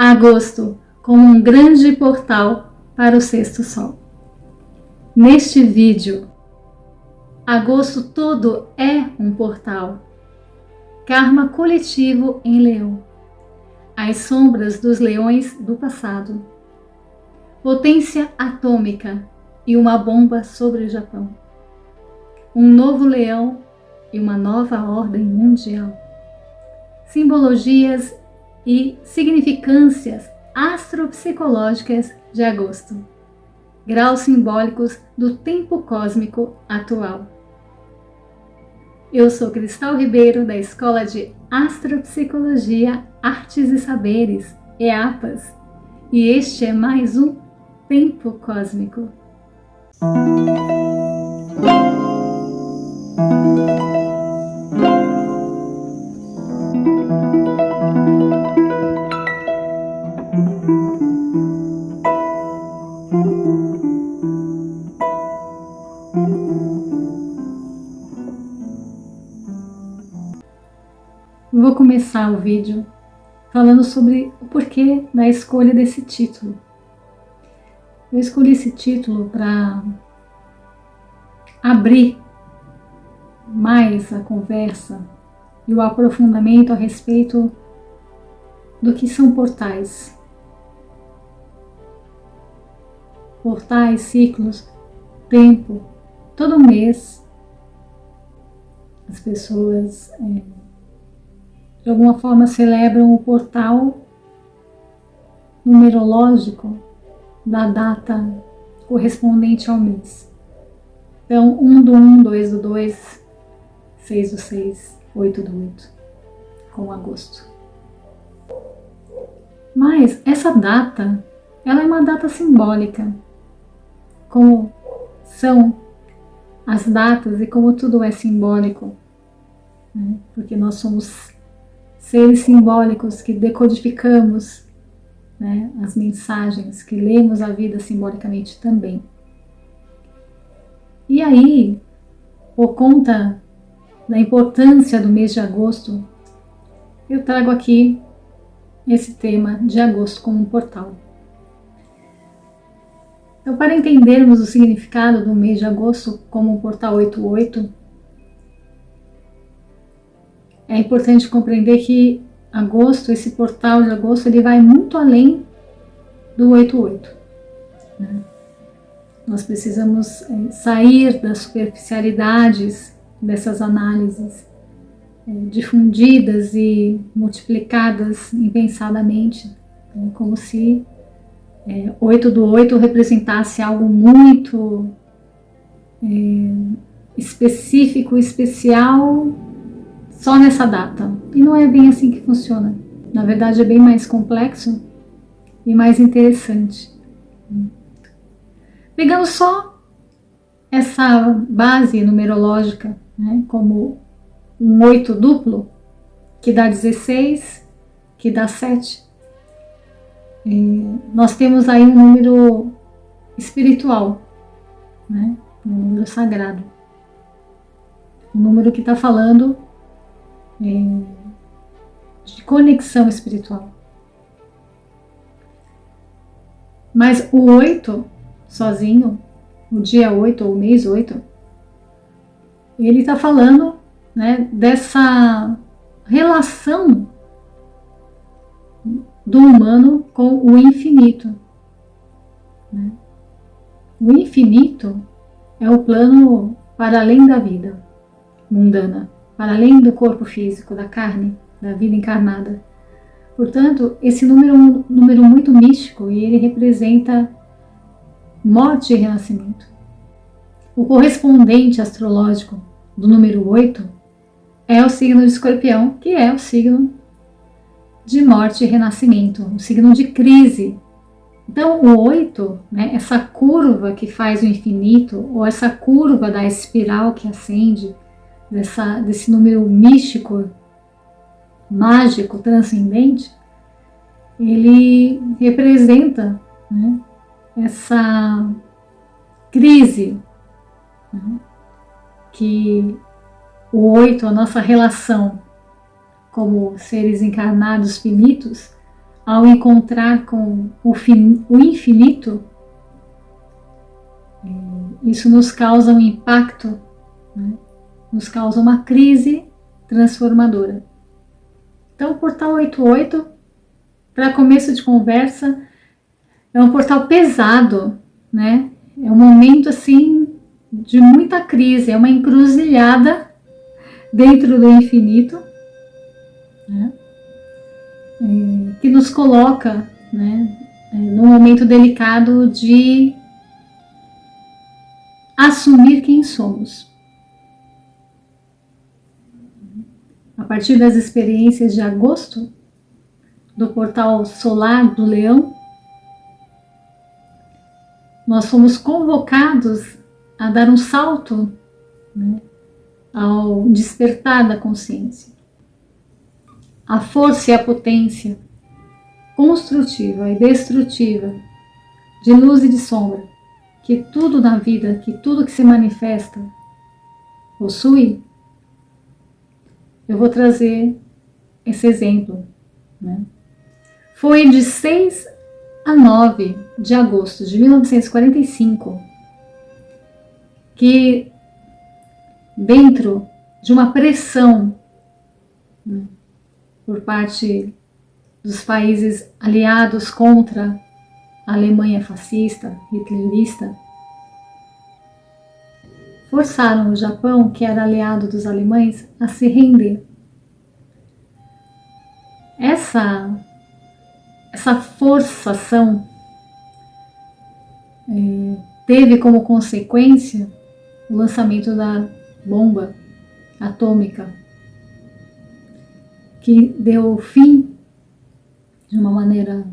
Agosto como um grande portal para o sexto sol. Neste vídeo, agosto todo é um portal. Karma coletivo em Leão. As sombras dos leões do passado. Potência atômica e uma bomba sobre o Japão. Um novo leão e uma nova ordem mundial. Simbologias e significâncias astropsicológicas de agosto. Graus simbólicos do tempo cósmico atual. Eu sou Cristal Ribeiro, da Escola de Astropsicologia, Artes e Saberes, EAPAS, e este é mais um Tempo Cósmico. Vou começar o vídeo falando sobre o porquê da escolha desse título. Eu escolhi esse título para abrir mais a conversa e o aprofundamento a respeito do que são portais. Portais, ciclos, tempo. Todo mês as pessoas de alguma forma celebram o portal numerológico da data correspondente ao mês. Então, 1 do 1, 2 do 2, 6 do 6, 8 do 8, com agosto. Mas essa data, ela é uma data simbólica, como são as datas e como tudo é simbólico, né? Porque nós somos seres simbólicos que decodificamos, né, as mensagens, que lemos a vida simbolicamente também. E aí, por conta da importância do mês de agosto, eu trago aqui esse tema de agosto como um portal. Então, para entendermos o significado do mês de agosto como um portal 88, é importante compreender que agosto, esse portal de agosto, ele vai muito além do 88. Né? Nós precisamos sair das superficialidades dessas análises difundidas e multiplicadas impensadamente, né? Como se 8 do 8 representasse algo muito específico, especial, só nessa data. E não é bem assim que funciona. Na verdade, é bem mais complexo e mais interessante. Pegando só essa base numerológica, né, como um 8 duplo, que dá 16, que dá 7, nós temos aí um número espiritual, né, um número sagrado. Um número que está falando de conexão espiritual. Mas o 8, sozinho, o dia 8 ou o mês 8, ele está falando, né, dessa relação do humano com o infinito. Né? O infinito é o plano para além da vida mundana, para além do corpo físico, da carne, da vida encarnada. Portanto, esse número é um número muito místico e ele representa morte e renascimento. O correspondente astrológico do número 8 é o signo de Escorpião, que é o signo de morte e renascimento, um signo de crise. Então, o 8, né, essa curva que faz o infinito, ou essa curva da espiral que ascende, desse número místico, mágico, transcendente, ele representa, né, essa crise, né, que o 8, a nossa relação como seres encarnados finitos, ao encontrar com o infinito, isso nos causa um impacto, né? Nos causa uma crise transformadora. Então, o portal 88, para começo de conversa, é um portal pesado, né? É um momento assim de muita crise, é uma encruzilhada dentro do infinito, né? Que nos coloca, né, num momento delicado de assumir quem somos. A partir das experiências de agosto, do portal solar do Leão, nós fomos convocados a dar um salto, né, ao despertar da consciência. A força e a potência construtiva e destrutiva, de luz e de sombra, que tudo na vida, que tudo que se manifesta possui, eu vou trazer esse exemplo, né? Foi de 6 a 9 de agosto de 1945 que, dentro de uma pressão, né, por parte dos países aliados contra a Alemanha fascista, hitlerista, forçaram o Japão, que era aliado dos alemães, a se render. Essa forçação teve como consequência o lançamento da bomba atômica, que deu fim de uma maneira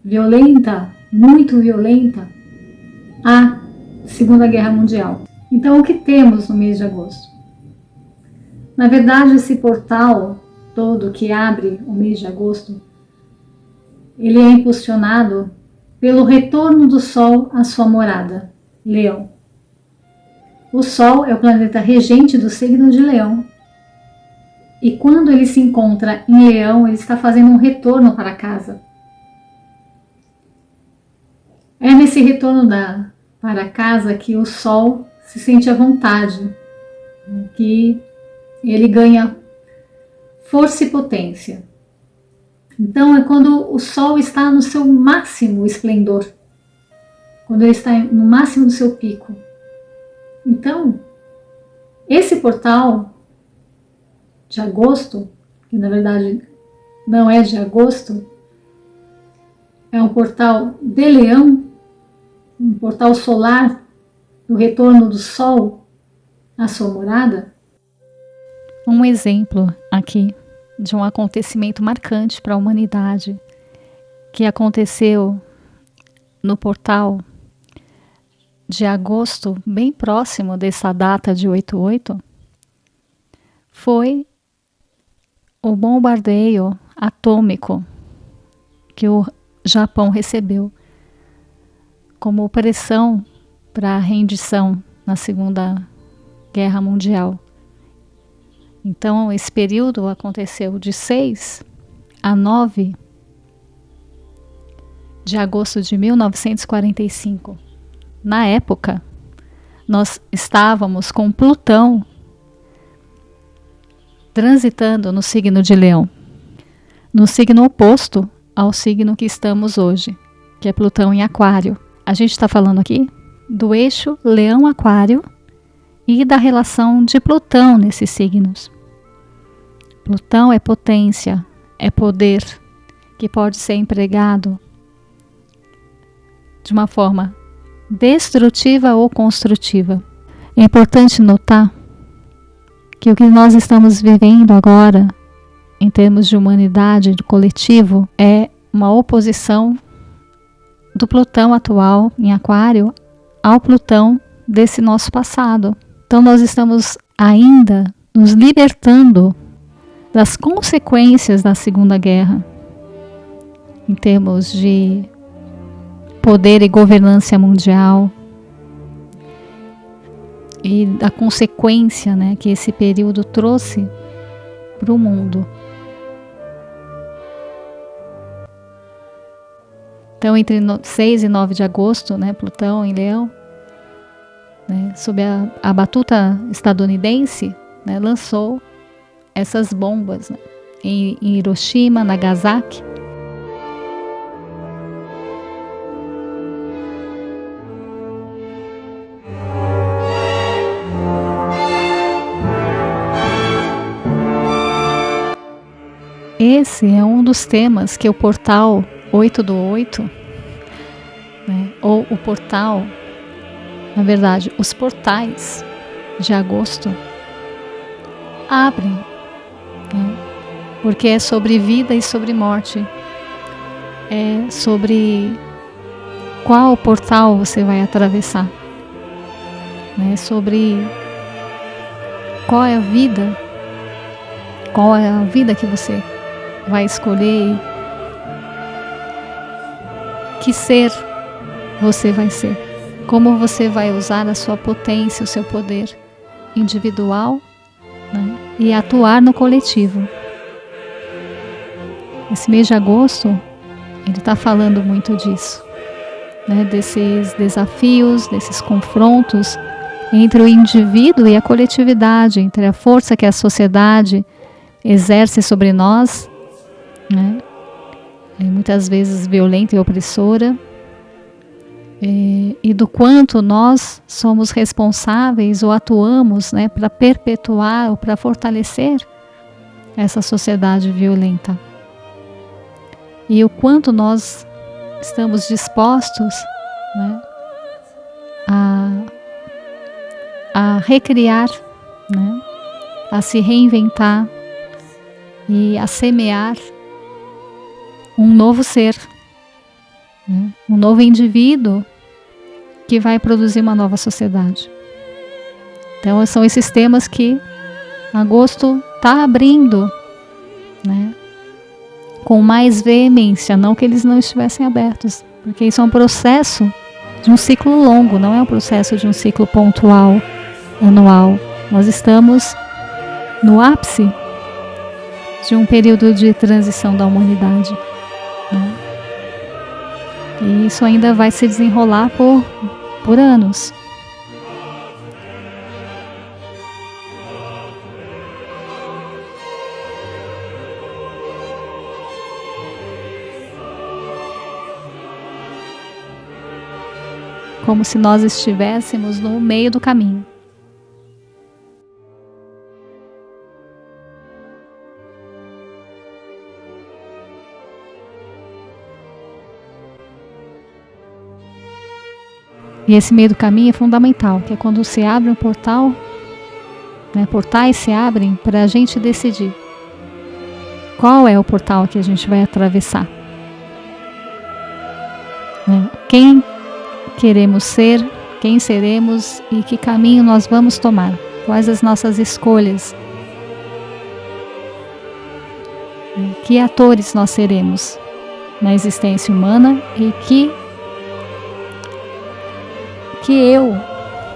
violenta, muito violenta, à Segunda Guerra Mundial. Então, o que temos no mês de agosto? Na verdade, esse portal todo que abre o mês de agosto, ele é impulsionado pelo retorno do Sol à sua morada, Leão. O Sol é o planeta regente do signo de Leão. E quando ele se encontra em Leão, ele está fazendo um retorno para casa. É nesse retorno para casa que o Sol se sente à vontade, que ele ganha força e potência. Então é quando o Sol está no seu máximo esplendor, quando ele está no máximo do seu pico. Então, esse portal de agosto, que na verdade não é de agosto, é um portal de Leão, um portal solar do retorno do Sol à sua morada. Um exemplo aqui de um acontecimento marcante para a humanidade que aconteceu no portal de agosto, bem próximo dessa data de 88, foi o bombardeio atômico que o Japão recebeu como pressão para a rendição na Segunda Guerra Mundial. Então, esse período aconteceu de 6 a 9 de agosto de 1945. Na época, nós estávamos com Plutão transitando no signo de Leão, no signo oposto ao signo que estamos hoje, que é Plutão em Aquário. A gente está falando aqui do eixo Leão-Aquário e da relação de Plutão nesses signos. Plutão é potência, é poder, que pode ser empregado de uma forma destrutiva ou construtiva. É importante notar que o que nós estamos vivendo agora, em termos de humanidade, de coletivo, é uma oposição do Plutão atual em Aquário ao Plutão desse nosso passado. Então nós estamos ainda nos libertando das consequências da Segunda Guerra, em termos de poder e governança mundial, e da consequência, né, que esse período trouxe para o mundo. Então, entre 6 e 9 de agosto, né, Plutão em Leão, né, sob a batuta estadunidense, né, lançou essas bombas, né, em Hiroshima, Nagasaki. Esse é um dos temas que o portal 8/8, né, ou o portal, na verdade, os portais de agosto abrem, né, porque é sobre vida e sobre morte, é sobre qual portal você vai atravessar, né, sobre qual é a vida que você vai escolher, que ser você vai ser, como você vai usar a sua potência, o seu poder individual, né, e atuar no coletivo. Esse mês de agosto, ele está falando muito disso, né, desses desafios, desses confrontos entre o indivíduo e a coletividade, entre a força que a sociedade exerce sobre nós, né, muitas vezes violenta e opressora, e do quanto nós somos responsáveis ou atuamos, né, para perpetuar ou para fortalecer essa sociedade violenta. E o quanto nós estamos dispostos, né, a recriar, né, a se reinventar e a semear um novo ser, né, um novo indivíduo que vai produzir uma nova sociedade. Então são esses temas que agosto está abrindo, né, com mais veemência, não que eles não estivessem abertos, porque isso é um processo de um ciclo longo, não é um processo de um ciclo pontual, anual. Nós estamos no ápice de um período de transição da humanidade, né? E isso ainda vai se desenrolar por anos. Como se nós estivéssemos no meio do caminho. E esse meio do caminho é fundamental, que é quando se abre um portal, né, portais se abrem para a gente decidir qual é o portal que a gente vai atravessar, né? Quem queremos ser, quem seremos e que caminho nós vamos tomar, quais as nossas escolhas, que atores nós seremos na existência humana e que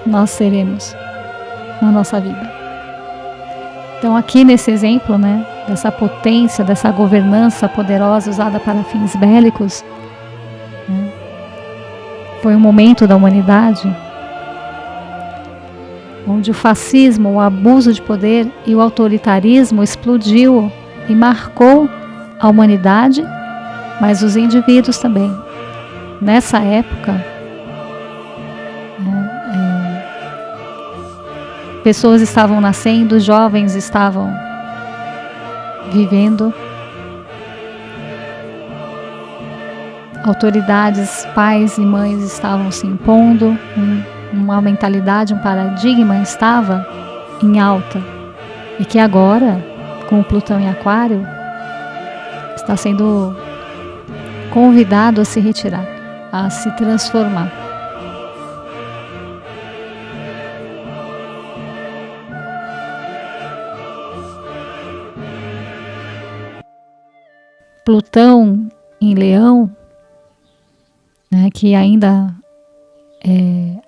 nós seremos na nossa vida. Então aqui nesse exemplo, né, dessa potência, dessa governança poderosa usada para fins bélicos, né, foi um momento da humanidade onde o fascismo, o abuso de poder e o autoritarismo explodiu e marcou a humanidade, mas os indivíduos também. Nessa época, pessoas estavam nascendo, jovens estavam vivendo, autoridades, pais e mães estavam se impondo, uma mentalidade, um paradigma estava em alta, e que agora, com o Plutão em Aquário, está sendo convidado a se retirar, a se transformar. Plutão em Leão, né, que ainda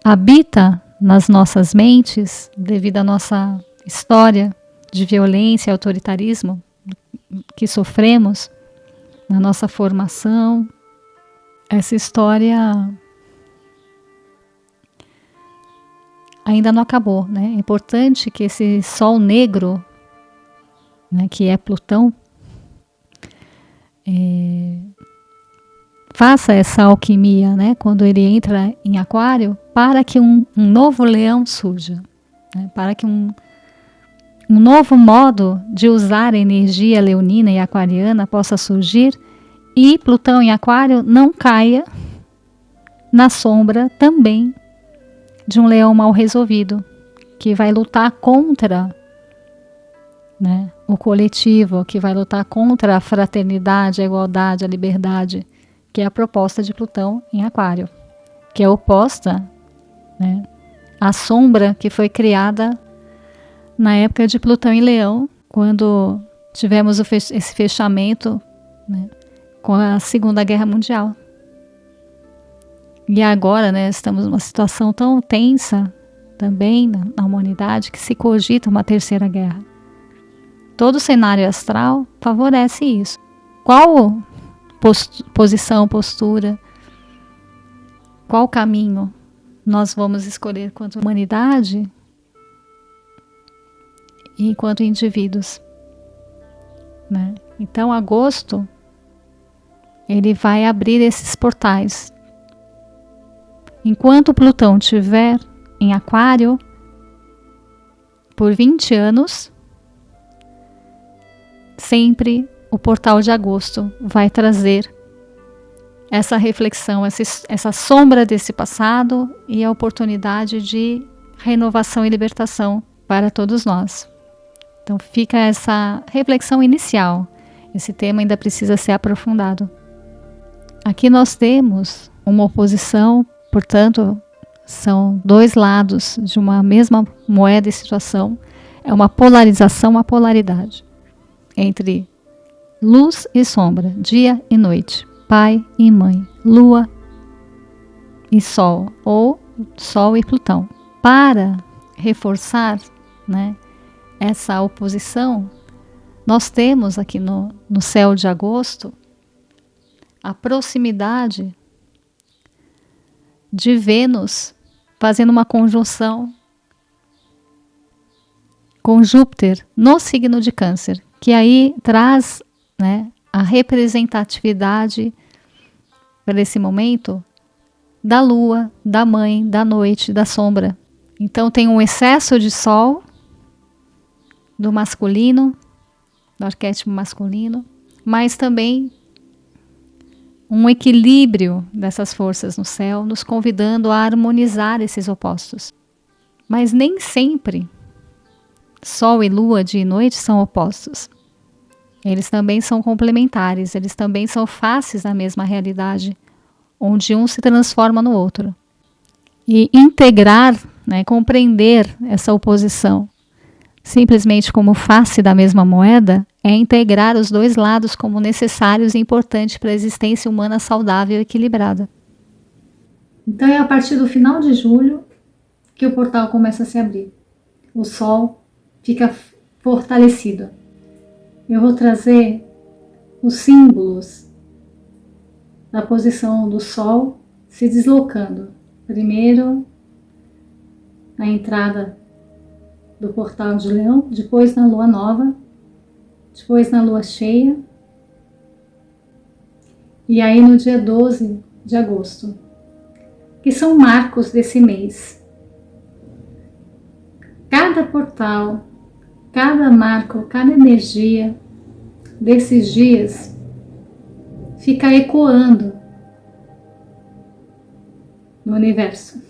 habita nas nossas mentes devido à nossa história de violência e autoritarismo que sofremos na nossa formação, essa história ainda não acabou, né? É importante que esse Sol negro, né, que é Plutão, faça essa alquimia, né, quando ele entra em Aquário, para que um novo leão surja, né, para que um novo modo de usar a energia leonina e aquariana possa surgir e Plutão em Aquário não caia na sombra também de um leão mal resolvido, que vai lutar contra, né, o coletivo, que vai lutar contra a fraternidade, a igualdade, a liberdade, que é a proposta de Plutão em Aquário, que é oposta, né, à sombra que foi criada na época de Plutão em Leão, quando tivemos esse fechamento, né, com a Segunda Guerra Mundial. E agora, né, estamos numa situação tão tensa também na humanidade que se cogita uma terceira guerra. Todo o cenário astral favorece isso. Qual posição, postura, qual caminho nós vamos escolher quanto humanidade e enquanto indivíduos, né? Então, agosto, ele vai abrir esses portais. Enquanto Plutão estiver em Aquário, por 20 anos, sempre o portal de agosto vai trazer essa reflexão, essa sombra desse passado e a oportunidade de renovação e libertação para todos nós. Então fica essa reflexão inicial. Esse tema ainda precisa ser aprofundado. Aqui nós temos uma oposição, portanto, são dois lados de uma mesma moeda e situação. É uma polarização, uma polaridade entre luz e sombra, dia e noite, pai e mãe, lua e sol, ou sol e Plutão. Para reforçar, né, essa oposição, nós temos aqui no céu de agosto a proximidade de Vênus fazendo uma conjunção com Júpiter no signo de Câncer, que aí traz, né, a representatividade para esse momento da lua, da mãe, da noite, da sombra. Então tem um excesso de sol do masculino, do arquétipo masculino, mas também um equilíbrio dessas forças no céu, nos convidando a harmonizar esses opostos. Mas nem sempre Sol e Lua, dia e noite, são opostos. Eles também são complementares, eles também são faces da mesma realidade, onde um se transforma no outro. E integrar, né, compreender essa oposição simplesmente como face da mesma moeda é integrar os dois lados como necessários e importantes para a existência humana saudável e equilibrada. Então é a partir do final de julho que o portal começa a se abrir. O Sol fica fortalecido. Eu vou trazer os símbolos da posição do Sol se deslocando. Primeiro, na entrada do portal de Leão, depois na Lua Nova, depois na Lua Cheia, e aí no dia 12 de agosto, que são marcos desse mês. Cada portal, cada marco, cada energia desses dias fica ecoando no universo,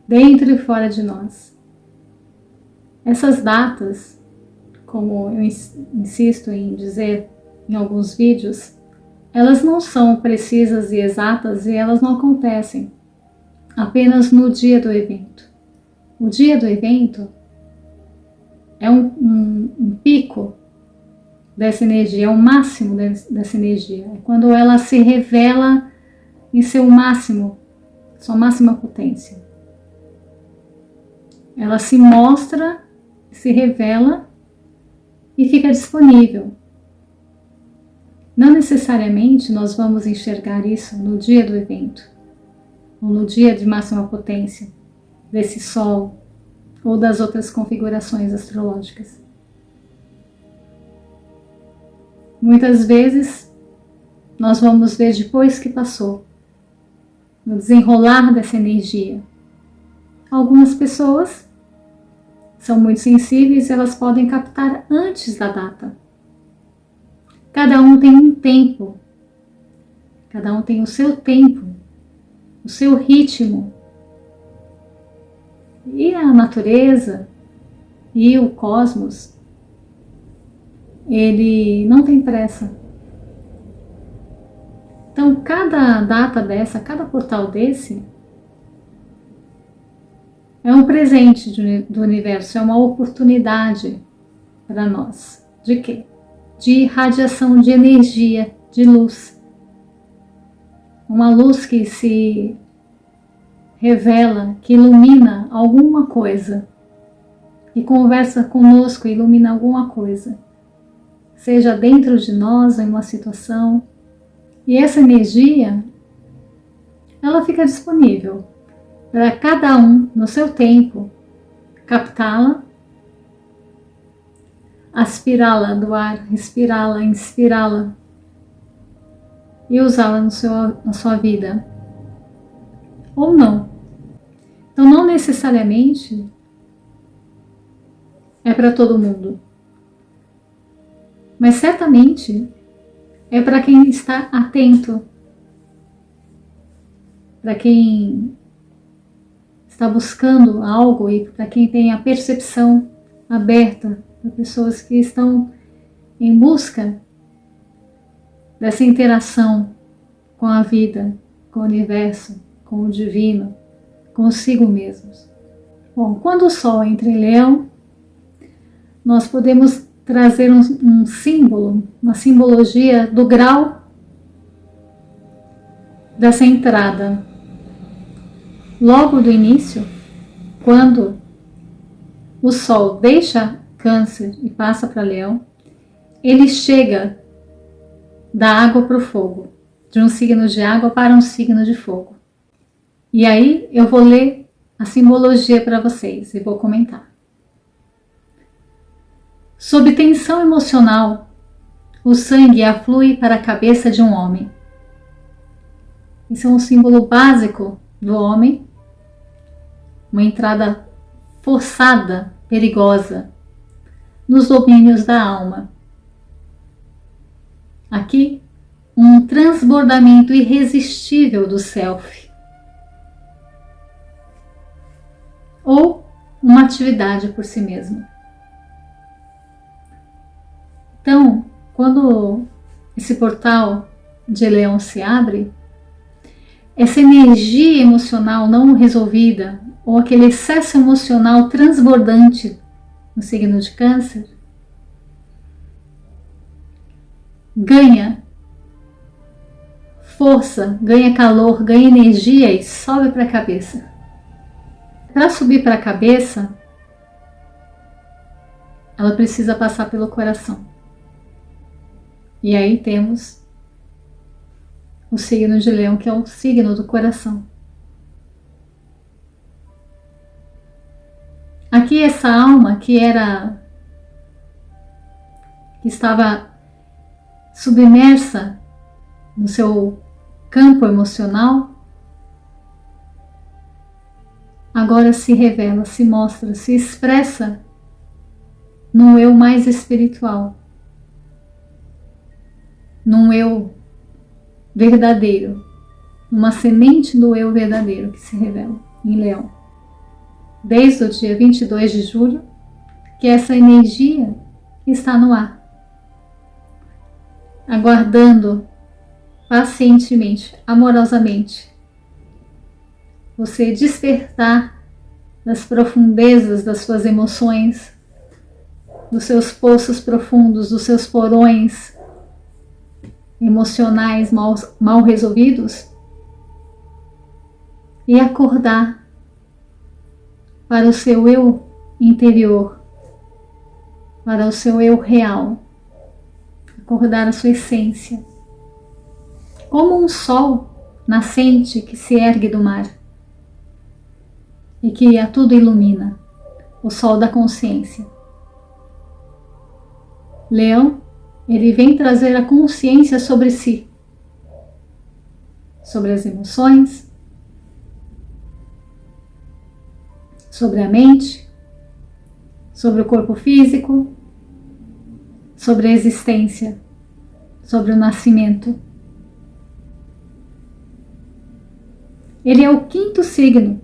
dentro e fora de nós. Essas datas, como eu insisto em dizer em alguns vídeos, elas não são precisas e exatas e elas não acontecem apenas no dia do evento. O dia do evento é um pico dessa energia, é o máximo dessa energia. É quando ela se revela em seu máximo, sua máxima potência. Ela se mostra, se revela e fica disponível. Não necessariamente nós vamos enxergar isso no dia do evento, ou no dia de máxima potência desse Sol ou das outras configurações astrológicas. Muitas vezes nós vamos ver depois que passou, no desenrolar dessa energia. Algumas pessoas são muito sensíveis e elas podem captar antes da data. Cada um tem um tempo, cada um tem o seu tempo, o seu ritmo. E a natureza e o cosmos, ele não tem pressa. Então, cada data dessa, cada portal desse, é um presente do universo, é uma oportunidade para nós. De quê? De radiação de energia, de luz. Uma luz que se revela, que ilumina alguma coisa, que conversa conosco, ilumina alguma coisa, seja dentro de nós, em uma situação. E essa energia, ela fica disponível para cada um, no seu tempo, captá-la, aspirá-la do ar, respirá-la, inspirá-la e usá-la na sua vida. Ou não. Então, não necessariamente é para todo mundo, mas certamente é para quem está atento, para quem está buscando algo e para quem tem a percepção aberta, para pessoas que estão em busca dessa interação com a vida, com o universo, com o divino, consigo mesmos. Bom, quando o Sol entra em Leão, nós podemos trazer um símbolo, uma simbologia do grau dessa entrada. Logo do início, quando o Sol deixa Câncer e passa para Leão, ele chega da água para o fogo, de um signo de água para um signo de fogo. E aí eu vou ler a simbologia para vocês e vou comentar. Sob tensão emocional, o sangue aflui para a cabeça de um homem. Esse é um símbolo básico do homem, uma entrada forçada, perigosa, nos domínios da alma. Aqui, um transbordamento irresistível do self, ou uma atividade por si mesmo. Então, quando esse portal de Leão se abre, essa energia emocional não resolvida, ou aquele excesso emocional transbordante no signo de Câncer, ganha força, ganha calor, ganha energia e sobe para a cabeça. Para subir para a cabeça, ela precisa passar pelo coração. E aí temos o signo de Leão, que é o signo do coração. Aqui essa alma que estava submersa no seu campo emocional, agora se revela, se mostra, se expressa num eu mais espiritual, num eu verdadeiro, uma semente do eu verdadeiro que se revela em Leão. Desde o dia 22 de julho, que essa energia está no ar, aguardando pacientemente, amorosamente, você despertar das profundezas das suas emoções, dos seus poços profundos, dos seus porões emocionais mal resolvidos e acordar para o seu eu interior, para o seu eu real. acordar a sua essência, como um sol nascente que se ergue do mar e que a tudo ilumina, o sol da consciência. Leão, ele vem trazer a consciência sobre si, sobre as emoções, sobre a mente, sobre o corpo físico, sobre a existência, sobre o nascimento. Ele é o 5º signo.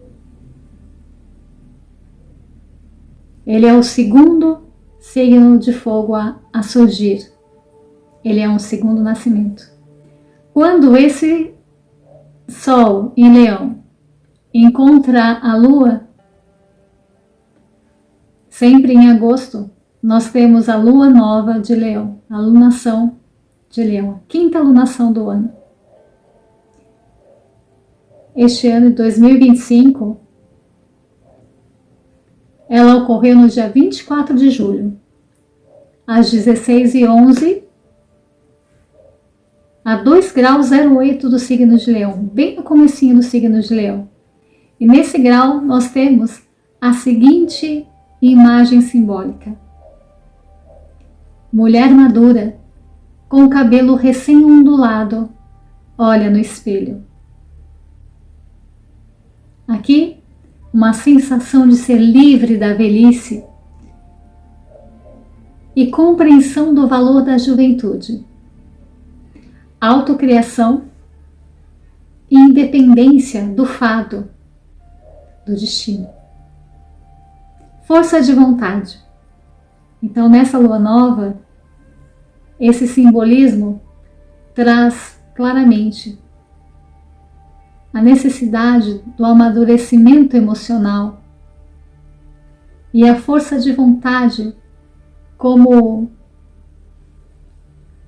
Ele é o 2º signo de fogo a surgir. Ele é um 2º nascimento. Quando esse Sol em Leão encontra a Lua, sempre em agosto, nós temos a Lua Nova de Leão, a lunação de Leão, a 5ª lunação do ano. Este ano de 2025, ela ocorreu no dia 24 de julho, às 16h11, a 2 graus 08 do signo de Leão, bem no comecinho do signo de Leão. E nesse grau nós temos a seguinte imagem simbólica. Mulher madura, com o cabelo recém-ondulado, olha no espelho. Aqui, uma sensação de ser livre da velhice e compreensão do valor da juventude, autocriação e independência do fado, do destino. Força de vontade. Então, nessa lua nova, esse simbolismo traz claramente a necessidade do amadurecimento emocional e a força de vontade como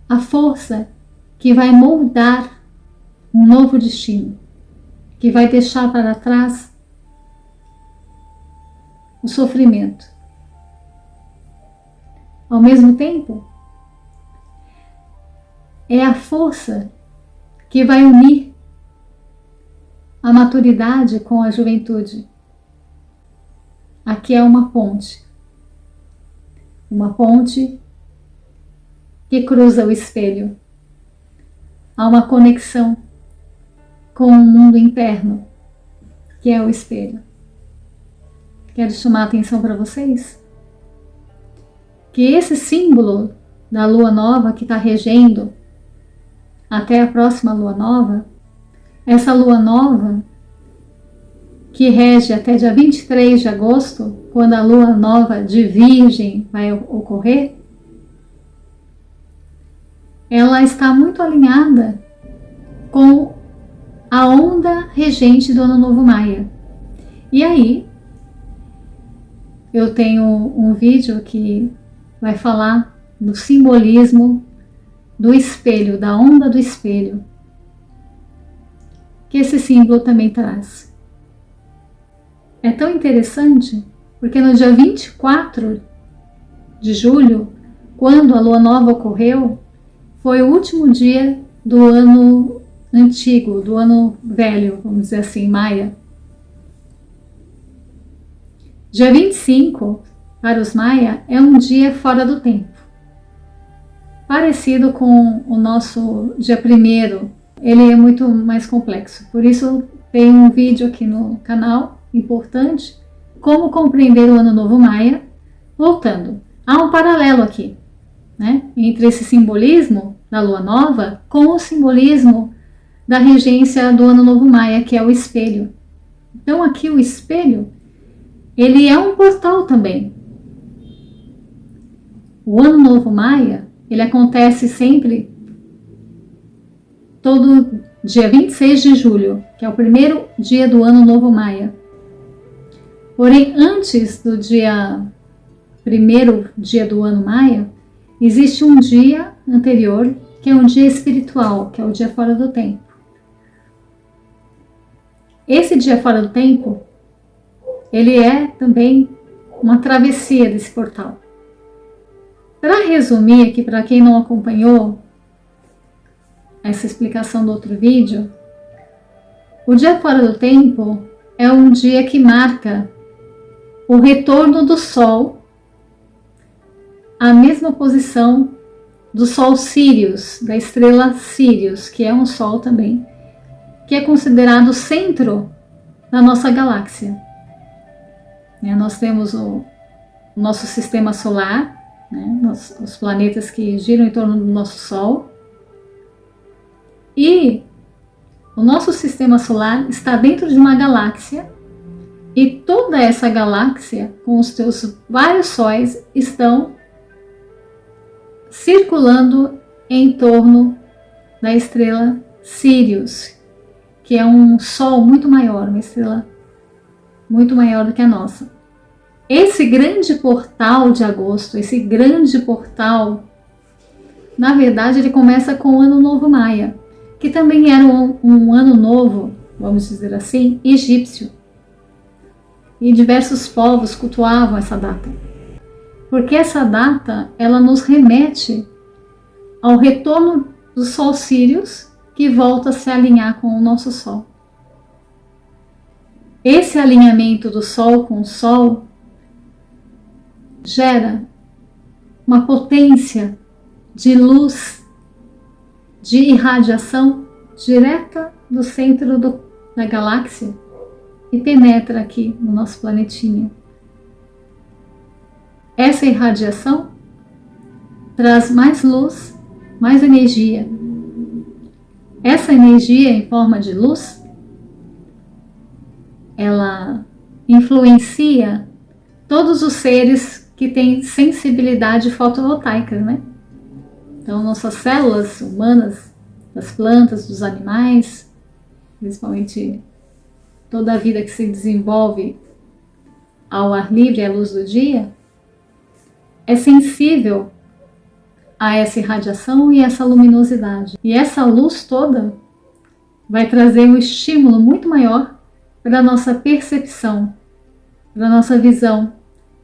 a força que vai moldar um novo destino, que vai deixar para trás o sofrimento. Ao mesmo tempo, é a força que vai unir a maturidade com a juventude. Aqui é uma ponte que cruza o espelho. Há uma conexão com o mundo interno, que é o espelho. Quero chamar a atenção para vocês que esse símbolo da lua nova que está regendo até a próxima lua nova, essa lua nova que rege até dia 23 de agosto, quando a lua nova de Virgem vai ocorrer, ela está muito alinhada com a onda regente do Ano Novo Maia. E aí, eu tenho um vídeo que vai falar do simbolismo do espelho, da onda do espelho, que esse símbolo também traz. É tão interessante porque no dia 24 de julho, quando a lua nova ocorreu, foi o último dia do ano antigo, do ano velho, vamos dizer assim, Maia. Dia 25, para os Maia, é um dia fora do tempo. Parecido com o nosso dia 1º, ele é muito mais complexo. Por isso tem um vídeo aqui no canal, importante, como compreender o Ano Novo Maia. Voltando, há um paralelo aqui, né, entre esse simbolismo da lua nova com o simbolismo da regência do Ano Novo Maia, que é o espelho. Então aqui o espelho, ele é um portal também. O Ano Novo Maia, ele acontece sempre todo dia 26 de julho, que é o primeiro dia do Ano Novo Maia. Porém, antes do primeiro dia do Ano Maia, existe um dia anterior, que é um dia espiritual, que é o dia fora do tempo. Esse dia fora do tempo, ele é também uma travessia desse portal. Para resumir aqui, para quem não acompanhou essa explicação do outro vídeo, o dia fora do tempo é um dia que marca o retorno do Sol à mesma posição do Sol Sirius, da estrela Sirius, que é um Sol também, que é considerado o centro da nossa galáxia. Nós temos o nosso sistema solar, os planetas que giram em torno do nosso Sol, e o nosso sistema solar está dentro de uma galáxia, e toda essa galáxia, com os seus vários sóis, estão circulando em torno da estrela Sirius, que é um Sol muito maior, uma estrela muito maior do que a nossa. Esse grande portal de agosto, esse grande portal, na verdade ele começa com o Ano Novo Maia, que também era um ano novo, vamos dizer assim, egípcio. E diversos povos cultuavam essa data. Porque essa data, ela nos remete ao retorno do Sol Sirius, que volta a se alinhar com o nosso Sol. Esse alinhamento do Sol com o Sol gera uma potência de luz, de irradiação direta do centro da galáxia e penetra aqui no nosso planetinha. Essa irradiação traz mais luz, mais energia. Essa energia em forma de luz, ela influencia todos os seres que têm sensibilidade fotovoltaica, Então, nossas células humanas, das plantas, dos animais, principalmente toda a vida que se desenvolve ao ar livre, à luz do dia, é sensível a essa irradiação e essa luminosidade. E essa luz toda vai trazer um estímulo muito maior para a nossa percepção, para a nossa visão,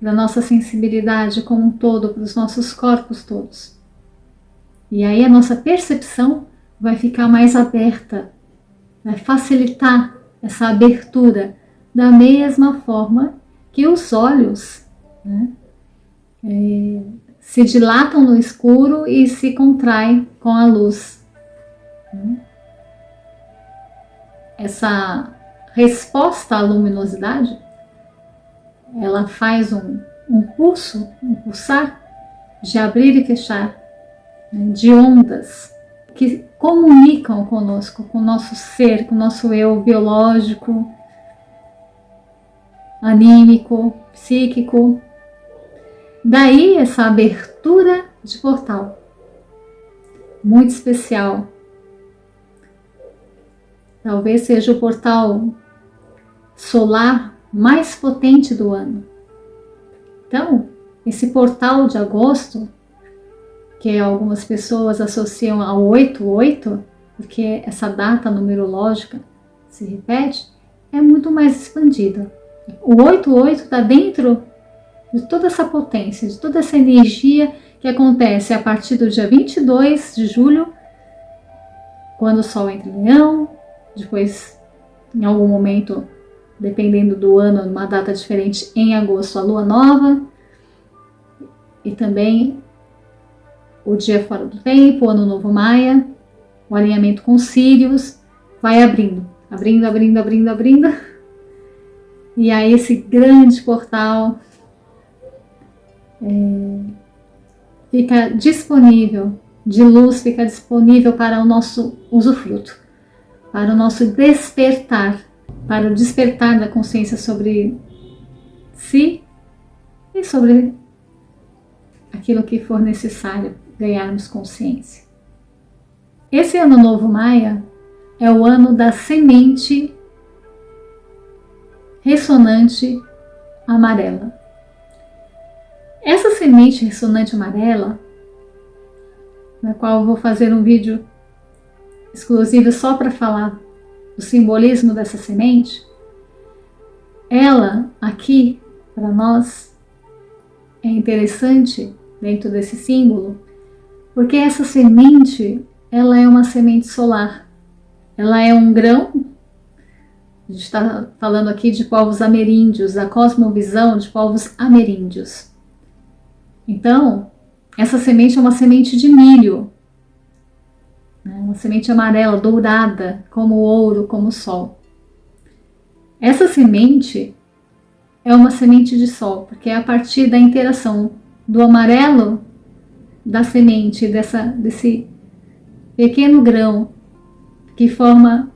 para a nossa sensibilidade como um todo, para os nossos corpos todos. E aí a nossa percepção vai ficar mais aberta, vai facilitar essa abertura, da mesma forma que os olhos se dilatam no escuro e se contraem com a luz. Essa resposta à luminosidade, ela faz um pulso, um pulsar de abrir e fechar, de ondas que comunicam conosco, com o nosso ser, com o nosso eu biológico, anímico, psíquico. Daí essa abertura de portal, muito especial. Talvez seja o portal solar mais potente do ano. Então, esse portal de agosto, que algumas pessoas associam ao 88, porque essa data numerológica se repete, é muito mais expandida. O 88 está dentro de toda essa potência, de toda essa energia que acontece a partir do dia 22 de julho, quando o Sol entra em Leão, depois, em algum momento, dependendo do ano, numa data diferente, em agosto, a Lua Nova, e também o dia fora do tempo, o Ano Novo Maia, o alinhamento com Sírios, vai abrindo, e aí esse grande portal fica disponível, de luz fica disponível para o nosso usufruto, para o nosso despertar, para o despertar da consciência sobre si e sobre aquilo que for necessário ganharmos consciência. Esse Ano Novo Maia é o ano da semente ressonante amarela. Essa semente ressonante amarela, na qual eu vou fazer um vídeo exclusivo só para falar do simbolismo dessa semente, ela aqui para nós é interessante dentro desse símbolo, porque essa semente, ela é uma semente solar. Ela é um grão. A gente está falando aqui de povos ameríndios, a cosmovisão de povos ameríndios. Então, essa semente é uma semente de milho, né? Uma semente amarela, dourada, como o ouro, como o sol. Essa semente é uma semente de sol, porque é a partir da interação do amarelo da semente, desse pequeno grão que forma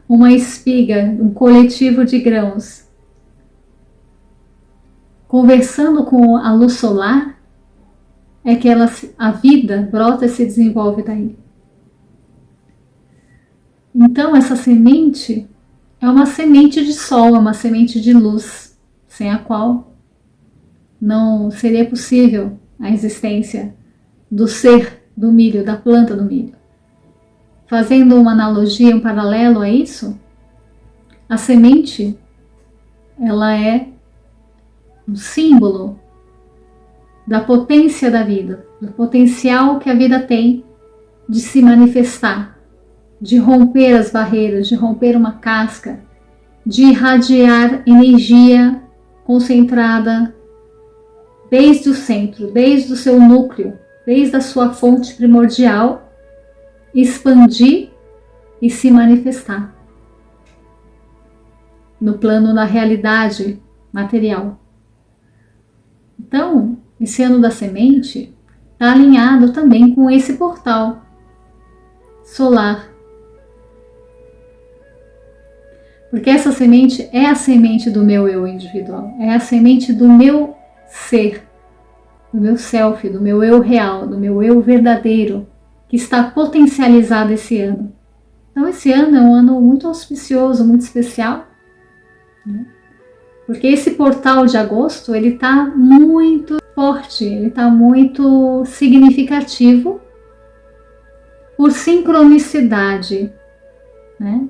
uma espiga, um coletivo de grãos, conversando com a luz solar, é que a vida brota e se desenvolve daí. Então essa semente é uma semente de sol, é uma semente de luz, sem a qual não seria possível a existência do ser do milho, da planta do milho. Fazendo uma analogia, um paralelo a isso, a semente, ela é um símbolo da potência da vida, do potencial que a vida tem de se manifestar, de romper as barreiras, de romper uma casca, de irradiar energia concentrada desde o centro, desde o seu núcleo, desde a sua fonte primordial, expandir e se manifestar no plano da realidade material. Então, esse ano da semente está alinhado também com esse portal solar. Porque essa semente é a semente do meu eu individual, é a semente do meu ser, do meu self, do meu eu real, do meu eu verdadeiro, que está potencializado esse ano. Então esse ano é um ano muito auspicioso, muito especial, né? Porque esse portal de agosto, ele está muito forte, ele está muito significativo por sincronicidade, né?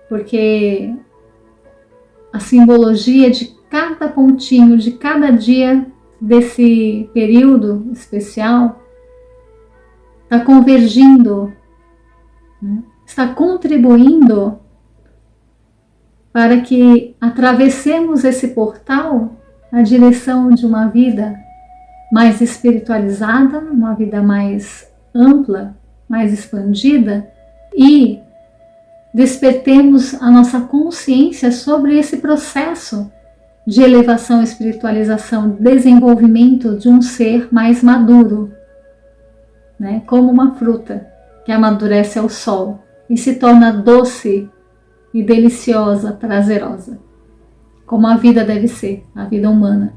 Porque a simbologia de cada pontinho, de cada dia desse período especial está convergindo, né? Está contribuindo para que atravessemos esse portal na direção de uma vida mais espiritualizada, uma vida mais ampla, mais expandida, e despertemos a nossa consciência sobre esse processo de elevação, espiritualização, desenvolvimento de um ser mais maduro, né? Como uma fruta que amadurece ao sol e se torna doce e deliciosa, prazerosa, como a vida deve ser, a vida humana.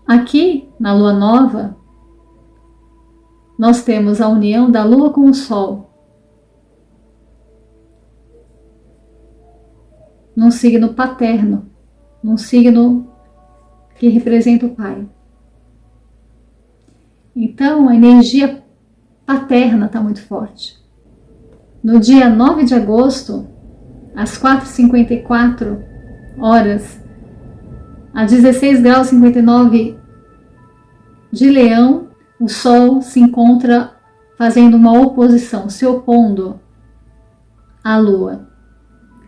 Aqui, na lua nova, nós temos a união da lua com o sol, num signo paterno, num signo que representa o pai. Então, a energia paterna está muito forte. No dia 9 de agosto, às 4h54, a 16 graus 59 de Leão, o Sol se encontra fazendo uma oposição, se opondo à Lua.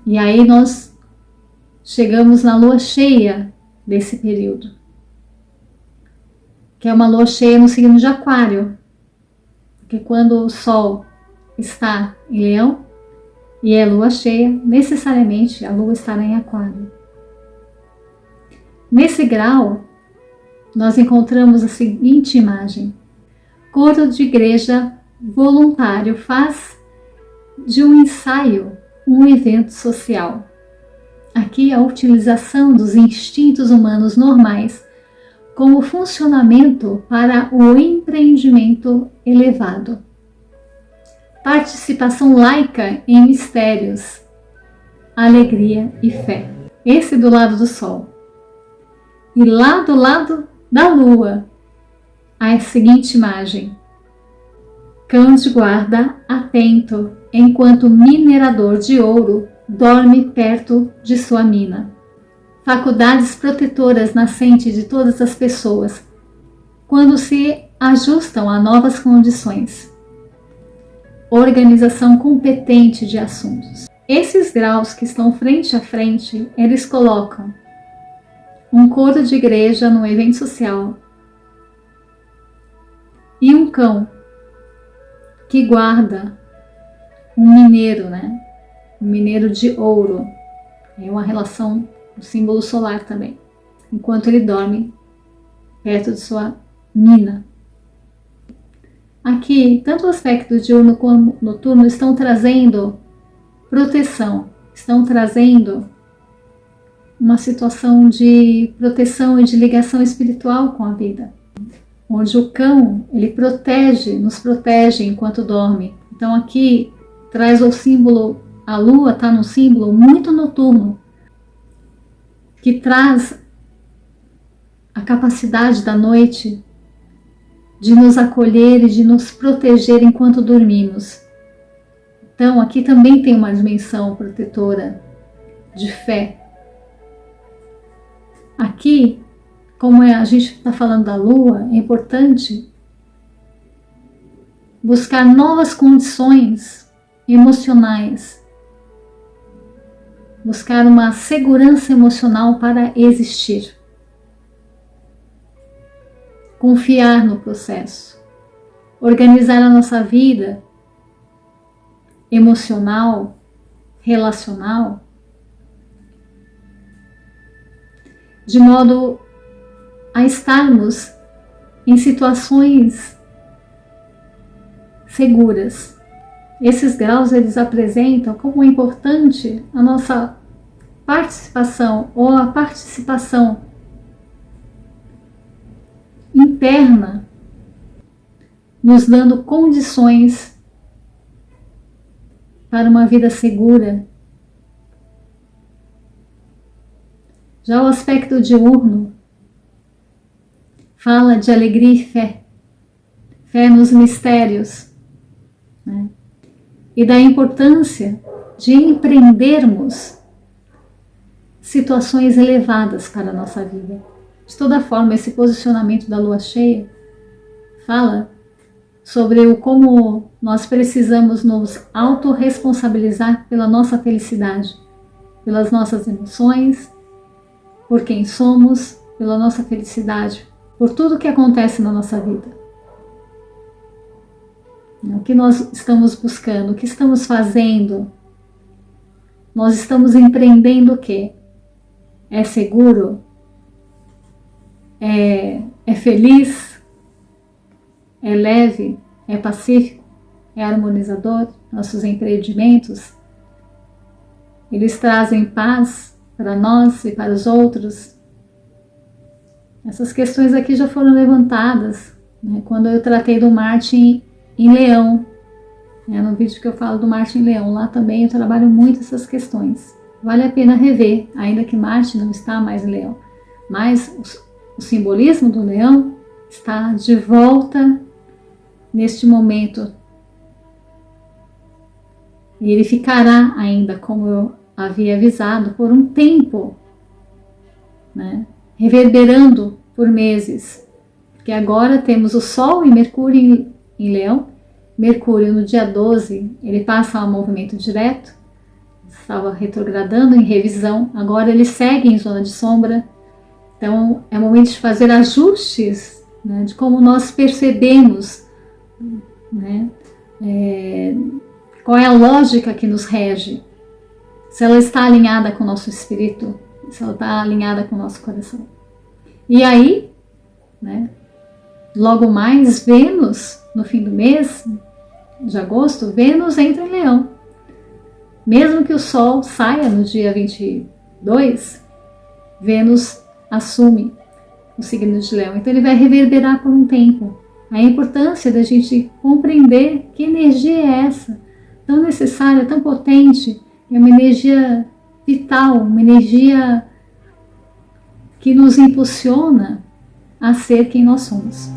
E aí nós chegamos na lua cheia desse período, que é uma lua cheia no signo de Aquário, porque quando o Sol está em Leão e é lua cheia, necessariamente a lua estará em Aquário. Nesse grau, nós encontramos a seguinte imagem: coro de igreja voluntário faz de um ensaio um evento social. Aqui a utilização dos instintos humanos normais como funcionamento para o empreendimento elevado. Participação laica em mistérios, alegria e fé. Esse do lado do Sol. E lá do lado da Lua, a seguinte imagem: cão de guarda atento, enquanto minerador de ouro dorme perto de sua mina. Faculdades protetoras nascentes de todas as pessoas, quando se ajustam a novas condições. Organização competente de assuntos. Esses graus que estão frente a frente, eles colocam um coro de igreja no evento social e um cão que guarda um mineiro, né? Um mineiro de ouro. É uma relação, um símbolo solar também. Enquanto ele dorme perto de sua mina. Aqui, tanto o aspecto diurno como noturno estão trazendo proteção, estão trazendo uma situação de proteção e de ligação espiritual com a vida, onde o cão, ele nos protege enquanto dorme. Então aqui traz o símbolo, a lua está num símbolo muito noturno, que traz a capacidade da noite de nos acolher e de nos proteger enquanto dormimos. Então aqui também tem uma dimensão protetora de fé. Aqui, como a gente está falando da lua, é importante buscar novas condições emocionais, buscar uma segurança emocional para existir, confiar no processo, organizar a nossa vida emocional, relacional, de modo a estarmos em situações seguras. Esses graus, eles apresentam como é importante a nossa participação ou a participação interna, nos dando condições para uma vida segura. Já o aspecto diurno fala de alegria e fé, fé nos mistérios, né? E da importância de empreendermos situações elevadas para a nossa vida. De toda forma, esse posicionamento da lua cheia fala sobre o como nós precisamos nos autorresponsabilizar pela nossa felicidade, pelas nossas emoções, por quem somos, pela nossa felicidade, por tudo que acontece na nossa vida. O que nós estamos buscando, o que estamos fazendo? Nós estamos empreendendo o quê? É seguro? É feliz? É leve? É pacífico? É harmonizador? Nossos empreendimentos, eles trazem paz para nós e para os outros? Essas questões aqui já foram levantadas, né, quando eu tratei do Marte em Leão, né, no vídeo que eu falo do Marte em Leão. Lá também eu trabalho muito essas questões. Vale a pena rever, ainda que Marte não está mais em Leão. Mas o simbolismo do Leão está de volta neste momento. E ele ficará ainda, como eu havia avisado, por um tempo, né, reverberando por meses. Porque agora temos o Sol e Mercúrio em Leão. Mercúrio no dia 12, ele passa a movimento direto, estava retrogradando em revisão, agora ele segue em zona de sombra. Então é momento de fazer ajustes, né, de como nós percebemos, né, qual é a lógica que nos rege, se ela está alinhada com o nosso espírito, se ela está alinhada com o nosso coração. E aí, né, logo mais, Vênus, no fim do mês de agosto, Vênus entra em Leão. Mesmo que o Sol saia no dia 22, Vênus assume o signo de Leão. Então ele vai reverberar por um tempo. A importância da gente compreender que energia é essa, tão necessária, tão potente. É uma energia vital, uma energia que nos impulsiona a ser quem nós somos.